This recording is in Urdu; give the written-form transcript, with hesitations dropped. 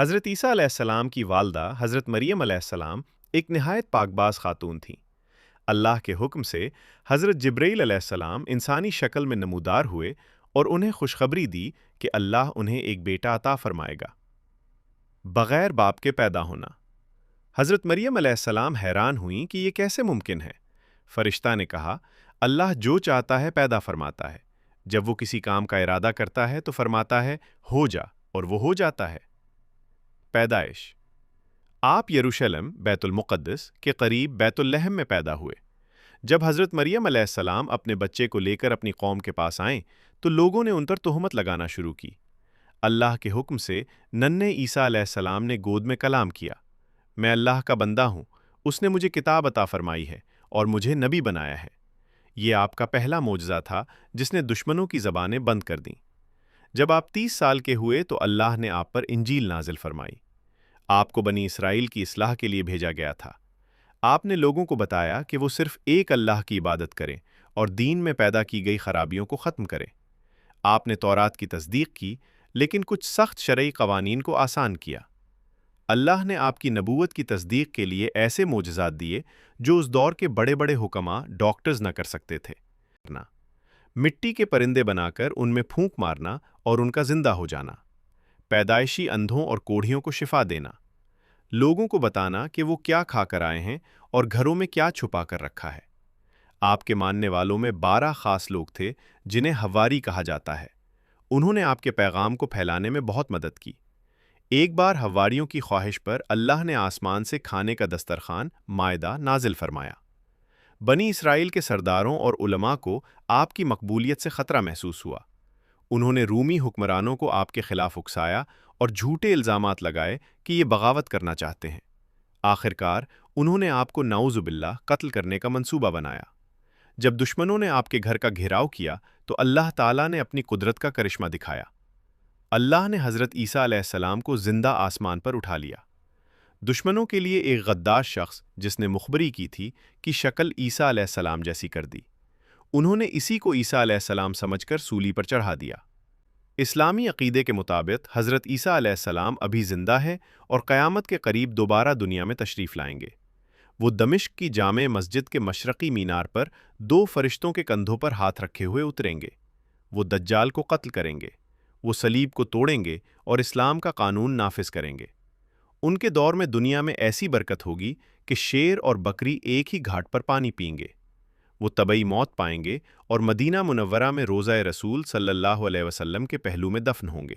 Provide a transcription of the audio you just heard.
حضرت عیسیٰ علیہ السلام کی والدہ حضرت مریم علیہ السلام ایک نہایت پاکباز خاتون تھیں۔ اللہ کے حکم سے حضرت جبرائیل علیہ السلام انسانی شکل میں نمودار ہوئے اور انہیں خوشخبری دی کہ اللہ انہیں ایک بیٹا عطا فرمائے گا۔ بغیر باپ کے پیدا ہونا۔ حضرت مریم علیہ السلام حیران ہوئیں کہ یہ کیسے ممکن ہے۔ فرشتہ نے کہا، اللہ جو چاہتا ہے پیدا فرماتا ہے۔ جب وہ کسی کام کا ارادہ کرتا ہے تو فرماتا ہے ہو جا، اور وہ ہو جاتا ہے۔ پیدائش۔ آپ یروشلم بیت المقدس کے قریب بیت الحم میں پیدا ہوئے۔ جب حضرت مریم علیہ السلام اپنے بچے کو لے کر اپنی قوم کے پاس آئیں تو لوگوں نے ان پر تہمت لگانا شروع کی۔ اللہ کے حکم سے ننھے عیسیٰ علیہ السلام نے گود میں کلام کیا، میں اللہ کا بندہ ہوں، اس نے مجھے کتاب عطا فرمائی ہے اور مجھے نبی بنایا ہے۔ یہ آپ کا پہلا معجزہ تھا جس نے دشمنوں کی زبانیں بند کر دیں۔ جب آپ 30 سال کے ہوئے تو اللہ نے آپ پر انجیل نازل فرمائی۔ آپ کو بنی اسرائیل کی اصلاح کے لیے بھیجا گیا تھا۔ آپ نے لوگوں کو بتایا کہ وہ صرف ایک اللہ کی عبادت کریں اور دین میں پیدا کی گئی خرابیوں کو ختم کریں۔ آپ نے تورات کی تصدیق کی لیکن کچھ سخت شرعی قوانین کو آسان کیا۔ اللہ نے آپ کی نبوت کی تصدیق کے لیے ایسے معجزات دیے جو اس دور کے بڑے بڑے حکماء ڈاکٹرز نہ کر سکتے تھے۔ مٹی کے پرندے بنا کر ان میں پھونک مارنا اور ان کا زندہ ہو جانا، پیدائشی اندھوں اور کوڑھیوں کو شفا دینا، لوگوں کو بتانا کہ وہ کیا کھا کر آئے ہیں اور گھروں میں کیا چھپا کر رکھا ہے۔ آپ کے ماننے والوں میں 12 خاص لوگ تھے جنہیں حواری کہا جاتا ہے۔ انہوں نے آپ کے پیغام کو پھیلانے میں بہت مدد کی۔ ایک بار حواریوں کی خواہش پر اللہ نے آسمان سے کھانے کا دسترخوان مائدہ نازل فرمایا۔ بنی اسرائیل کے سرداروں اور علماء کو آپ کی مقبولیت سے خطرہ محسوس ہوا۔ انہوں نے رومی حکمرانوں کو آپ کے خلاف اکسایا اور جھوٹے الزامات لگائے کہ یہ بغاوت کرنا چاہتے ہیں۔ آخر کار انہوں نے آپ کو نعوذ باللہ قتل کرنے کا منصوبہ بنایا۔ جب دشمنوں نے آپ کے گھر کا گھیراؤ کیا تو اللہ تعالیٰ نے اپنی قدرت کا کرشمہ دکھایا۔ اللہ نے حضرت عیسیٰ علیہ السلام کو زندہ آسمان پر اٹھا لیا۔ دشمنوں کے لیے ایک غدار شخص جس نے مخبری کی تھی کی شکل عیسیٰ علیہ السلام جیسی کر دی۔ انہوں نے اسی کو عیسیٰ علیہ السلام سمجھ کر سولی پر چڑھا دیا۔ اسلامی عقیدے کے مطابق حضرت عیسیٰ علیہ السلام ابھی زندہ ہے اور قیامت کے قریب دوبارہ دنیا میں تشریف لائیں گے۔ وہ دمشق کی جامع مسجد کے مشرقی مینار پر 2 فرشتوں کے کندھوں پر ہاتھ رکھے ہوئے اتریں گے۔ وہ دجال کو قتل کریں گے۔ وہ صلیب کو توڑیں گے اور اسلام کا قانون نافذ کریں گے۔ ان کے دور میں دنیا میں ایسی برکت ہوگی کہ شیر اور بکری ایک ہی گھاٹ پر پانی پئیں گے۔ وہ طبعی موت پائیں گے اور مدینہ منورہ میں روضہ رسول صلی اللہ علیہ وسلم کے پہلو میں دفن ہوں گے۔